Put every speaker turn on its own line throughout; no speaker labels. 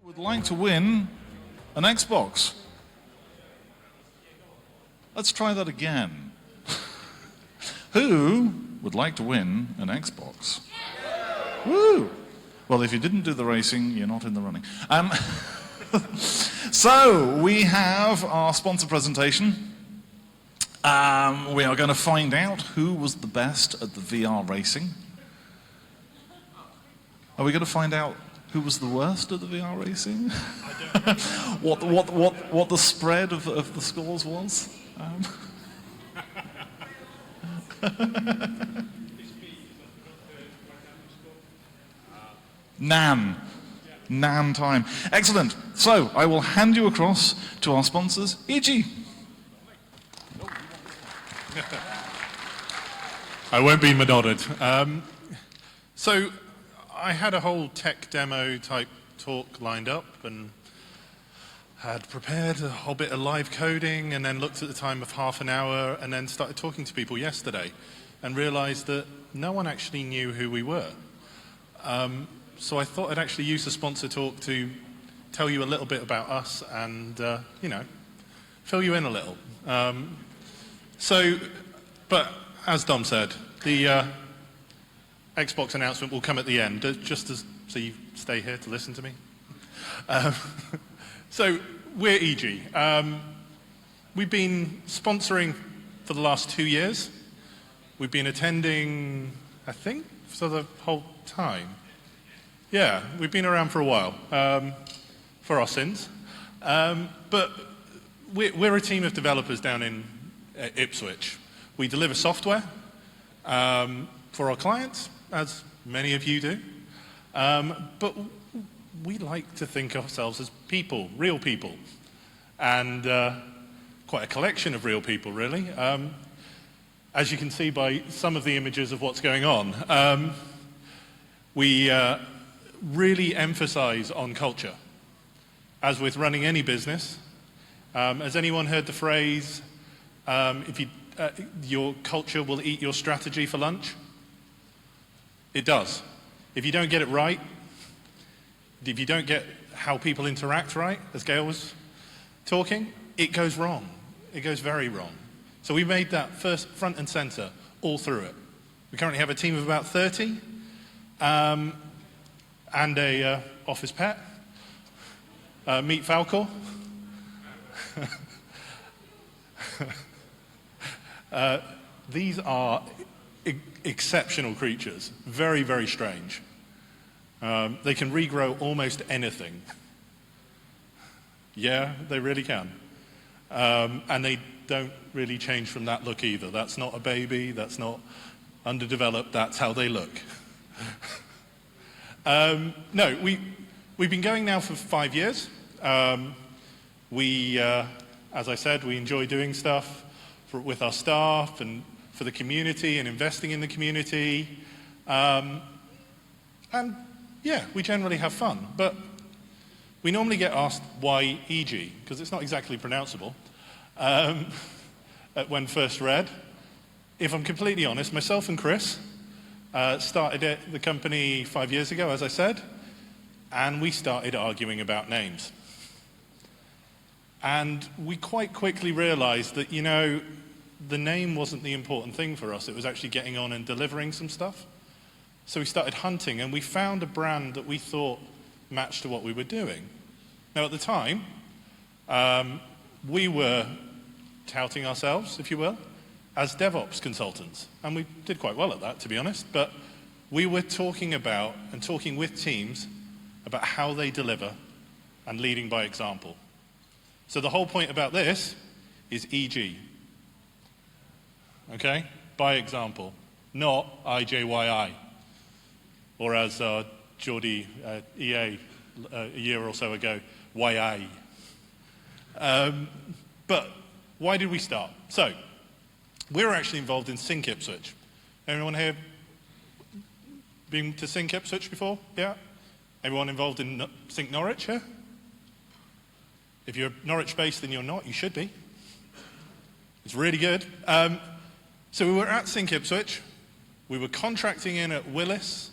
Would like to win an Xbox. Let's try that again. Who would like to win an Xbox? Woo! Well, if you didn't do the racing, you're not in the running. So, we have our sponsor presentation. We are going to find out who was the best at the VR racing. Are we going to find out who was the worst at the VR racing? what the spread of the scores was? Nan time. Excellent. So, I will hand you across to our sponsors, IJYI.
I won't be monitored. So, I had a whole tech demo type talk lined up and had prepared a whole bit of live coding and then looked at the time of half an hour and then started talking to people yesterday and realized that no one actually knew who we were. So I thought I'd actually use the sponsor talk to tell you a little bit about us and, you know, fill you in a little. But as Dom said, the Xbox announcement will come at the end, just so you stay here to listen to me. So we're IJYI. We've been sponsoring for the last 2 years. We've been attending, I think, for the whole time. Yeah, we've been around for a while, for our sins. But we're a team of developers down in Ipswich. We deliver software for our clients, as many of you do. But we like to think of ourselves as people, real people, and quite a collection of real people, really. As you can see by some of the images of what's going on, we really emphasize on culture. As with running any business, has anyone heard the phrase, your culture will eat your strategy for lunch? It does. If you don't get it right, if you don't get how people interact right, as Gail was talking, it goes wrong. It goes very wrong. So we made that first front and center all through it. We currently have a team of about 30 and a office pet. Meet Falcor. These are exceptional creatures, very, very strange. They can regrow almost anything. Yeah, they really can. And they don't really change from that look either. That's not a baby, that's not underdeveloped, that's how they look. No, we've been going now for 5 years. As I said, we enjoy doing stuff with our staff and for the community and investing in the community. And yeah, we generally have fun. But we normally get asked why IJYI, because it's not exactly pronounceable, when first read. If I'm completely honest, myself and Chris started the company 5 years ago, as I said, and we started arguing about names. And we quite quickly realized that, you know, the name wasn't the important thing for us. It was actually getting on and delivering some stuff. So we started hunting, and we found a brand that we thought matched to what we were doing. Now, at the time, we were touting ourselves, if you will, as DevOps consultants. And we did quite well at that, to be honest. But we were talking about and talking with teams about how they deliver and leading by example. So the whole point about this is IJYI. Okay? By example, not IJYI. Or as Geordie EA a year or so ago, YI. But why did we start? So, we were actually involved in Sync Ipswich. Anyone here been to Sync Ipswich before? Yeah? Everyone involved in Sync Norwich here? If you're Norwich-based, then you're not. You should be. It's really good. So we were at Sync Ipswich. We were contracting in at Willis.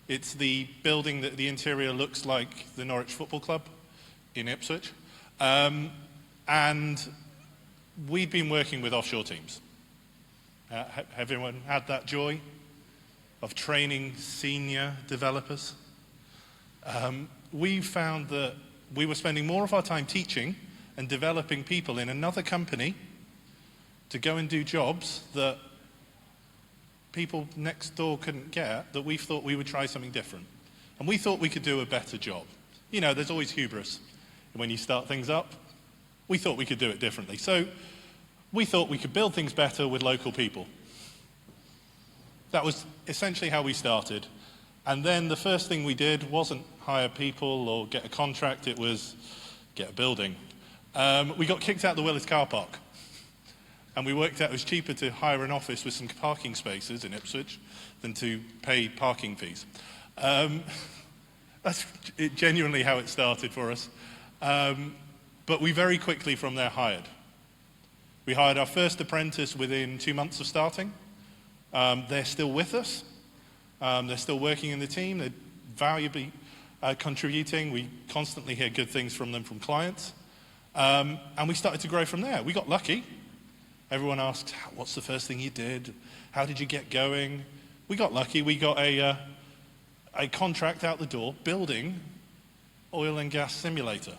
It's the building that the interior looks like the Norwich Football Club in Ipswich. And we've been working with offshore teams. Have everyone had that joy of training senior developers? We found that we were spending more of our time teaching and developing people in another company to go and do jobs that people next door couldn't get, that we thought we would try something different. And we thought we could do a better job. You know, there's always hubris when you start things up. We thought we could do it differently. So we thought we could build things better with local people. That was essentially how we started. And then the first thing we did wasn't hire people or get a contract, it was get a building. We got kicked out of the Willis car park. And we worked out it was cheaper to hire an office with some parking spaces in Ipswich than to pay parking fees. That's genuinely how it started for us. But we very quickly from there hired. We hired our first apprentice within 2 months of starting. They're still with us. They're still working in the team. They're valuably contributing. We constantly hear good things from them from clients. And we started to grow from there. We got lucky. Everyone asks, what's the first thing you did? How did you get going? We got lucky. We got a contract out the door building oil and gas simulator.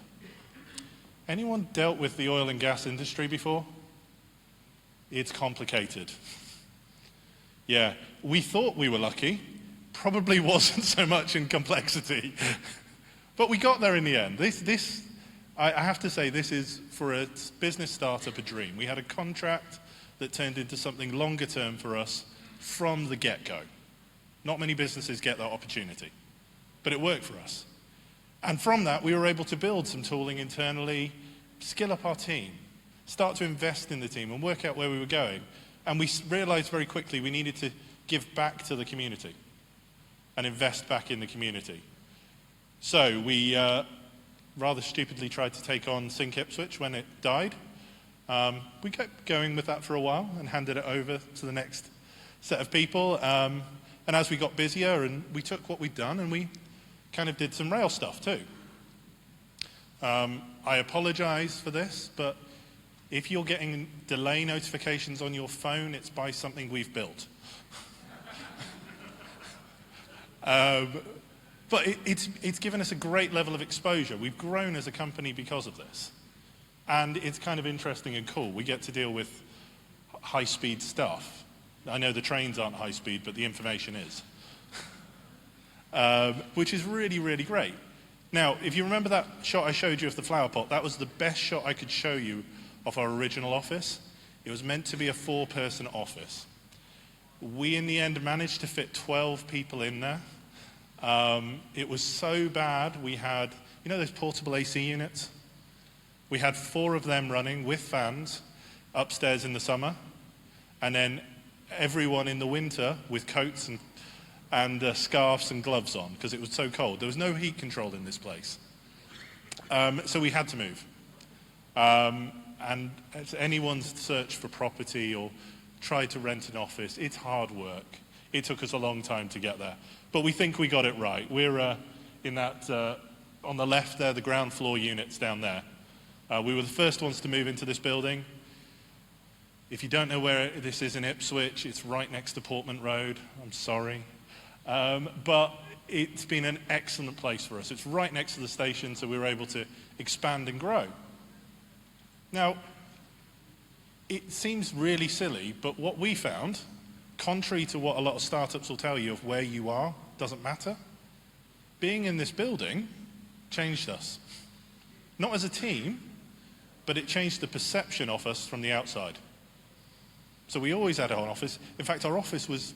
Anyone dealt with the oil and gas industry before? It's complicated. Yeah, we thought we were lucky. Probably wasn't so much in complexity. But we got there in the end. I have to say, this is, for a business startup, a dream. We had a contract that turned into something longer term for us from the get-go. Not many businesses get that opportunity, but it worked for us. And from that, we were able to build some tooling internally, skill up our team, start to invest in the team and work out where we were going. And we realized very quickly we needed to give back to the community and invest back in the community. So we rather stupidly tried to take on Sync Ipswich when it died. We kept going with that for a while and handed it over to the next set of people. And as we got busier, and we took what we'd done and we kind of did some rail stuff too. I apologize for this, but if you're getting delay notifications on your phone, it's by something we've built. But it's given us a great level of exposure. We've grown as a company because of this. And it's kind of interesting and cool. We get to deal with high-speed stuff. I know the trains aren't high-speed, but the information is. Which is really, really great. Now, if you remember that shot I showed you of the flower pot, that was the best shot I could show you of our original office. It was meant to be a 4-person office. We, in the end, managed to fit 12 people in there. It was so bad, we had, you know those portable AC units? We had 4 of them running with fans upstairs in the summer, and then everyone in the winter with coats and scarves and gloves on, because it was so cold. There was no heat control in this place. So we had to move. And as anyone's searched for property or tried to rent an office, it's hard work. It took us a long time to get there. But we think we got it right. We're in that, on the left there, the ground floor units down there. We were the first ones to move into this building. If you don't know where this is in Ipswich, it's right next to Portman Road. I'm sorry. But it's been an excellent place for us. It's right next to the station, so we were able to expand and grow. Now, it seems really silly, but what we found, contrary to what a lot of startups will tell you of where you are, doesn't matter. Being in this building changed us. Not as a team, but it changed the perception of us from the outside. So we always had our office. In fact, our office was,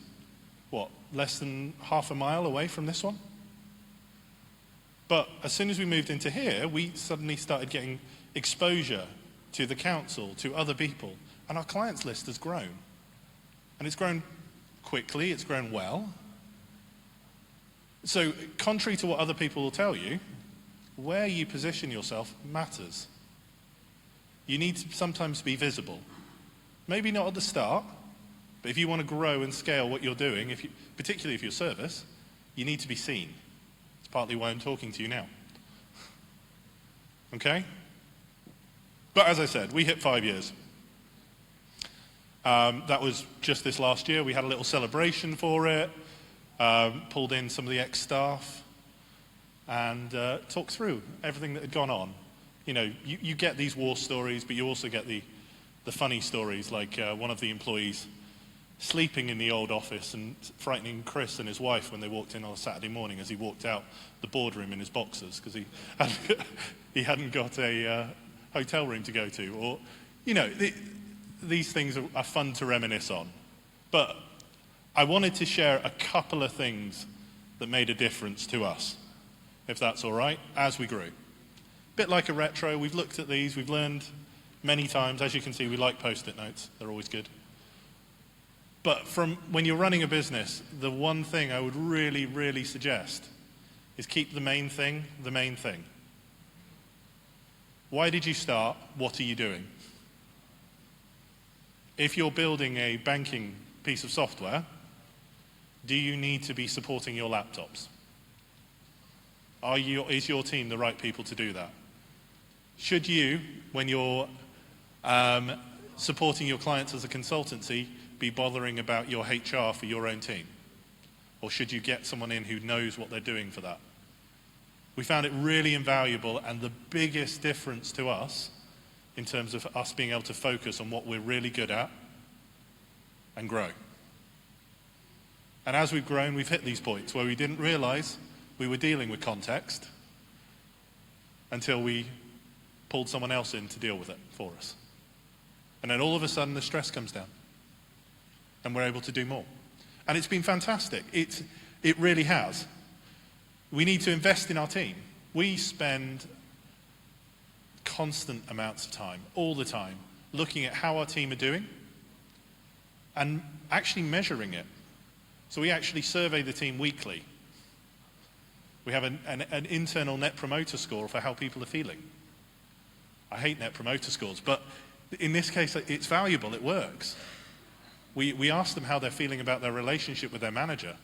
less than half a mile away from this one? But as soon as we moved into here, we suddenly started getting exposure to the council, to other people, and our clients list has grown. And it's grown quickly, it's grown well. So, contrary to what other people will tell you, where you position yourself matters. You need to sometimes be visible. Maybe not at the start, but if you want to grow and scale what you're doing, particularly if you're service, you need to be seen. It's partly why I'm talking to you now. Okay? But as I said, we hit 5 years. That was just this last year. We had a little celebration for it, pulled in some of the ex-staff, and talked through everything that had gone on. You know, you get these war stories, but you also get the funny stories, like one of the employees sleeping in the old office and frightening Chris and his wife when they walked in on a Saturday morning as he walked out the boardroom in his boxers because he hadn't got a hotel room to go to. Or, you know, these things are fun to reminisce on. But I wanted to share a couple of things that made a difference to us, if that's all right, as we grew. Bit like a retro, we've looked at these, we've learned many times. As you can see, we like Post-it notes, they're always good. But from when you're running a business, the one thing I would really, really suggest is keep the main thing the main thing. Why did you start? What are you doing? If you're building a banking piece of software, do you need to be supporting your laptops? Is your team the right people to do that? Should you, when you're supporting your clients as a consultancy, be bothering about your HR for your own team? Or should you get someone in who knows what they're doing for that? We found it really invaluable, and the biggest difference to us in terms of us being able to focus on what we're really good at and grow. And as we've grown, we've hit these points where we didn't realize we were dealing with context until we pulled someone else in to deal with it for us. And then all of a sudden the stress comes down and we're able to do more. And it's been fantastic. It really has. We need to invest in our team. We spend constant amounts of time, all the time, looking at how our team are doing and actually measuring it. So we actually survey the team weekly. We have an internal net promoter score for how people are feeling. I hate net promoter scores, but in this case, it's valuable, it works. We ask them how they're feeling about their relationship with their manager.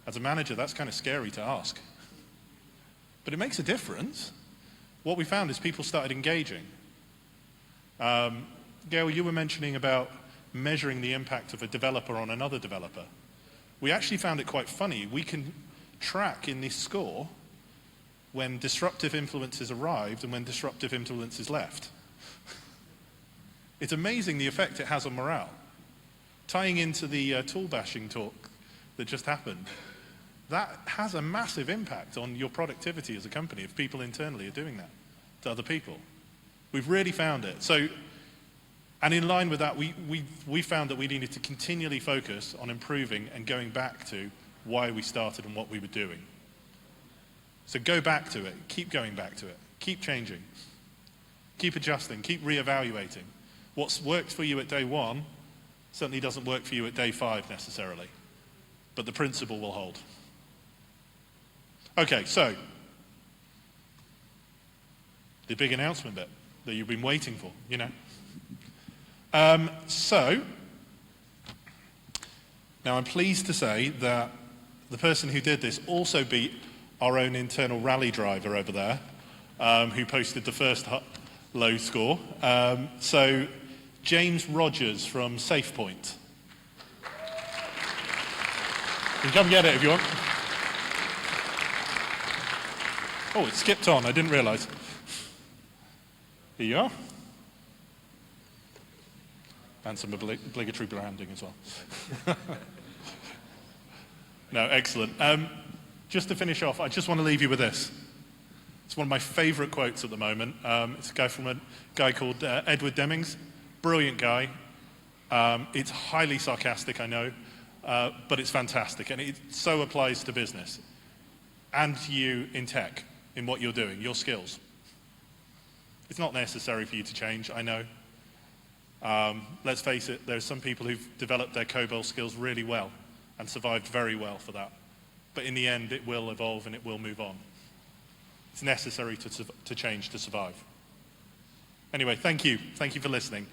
As a manager, that's kind of scary to ask. But it makes a difference. What we found is people started engaging. Gail, you were mentioning about measuring the impact of a developer on another developer. We actually found it quite funny. We can track in this score when disruptive influences arrived and when disruptive influences left. It's amazing the effect it has on morale. Tying into the tool bashing talk that just happened, that has a massive impact on your productivity as a company if people internally are doing that to other people. We've really found it. So, and in line with that, we found that we needed to continually focus on improving and going back to why we started and what we were doing. So go back to it, keep going back to it, keep changing, keep adjusting, keep reevaluating. What's worked for you at day one certainly doesn't work for you at day 5 necessarily, but the principle will hold. Okay, so the big announcement bit that you've been waiting for, you know. So now I'm pleased to say that the person who did this also beat our own internal rally driver over there, who posted the first low score. So James Rogers from SafePoint. You can come get it if you want. Oh, it skipped on, I didn't realize. Here you are. And some obligatory branding as well. No, excellent. Just to finish off, I just want to leave you with this. It's one of my favorite quotes at the moment. It's a guy from a guy called Edward Demings. Brilliant guy. It's highly sarcastic, I know, but it's fantastic. And it so applies to business and to you in tech, in what you're doing, your skills. It's not necessary for you to change, I know. Let's face it, there's some people who've developed their COBOL skills really well and survived very well for that. But in the end, it will evolve and it will move on. It's necessary to change to survive. Anyway, thank you. Thank you for listening.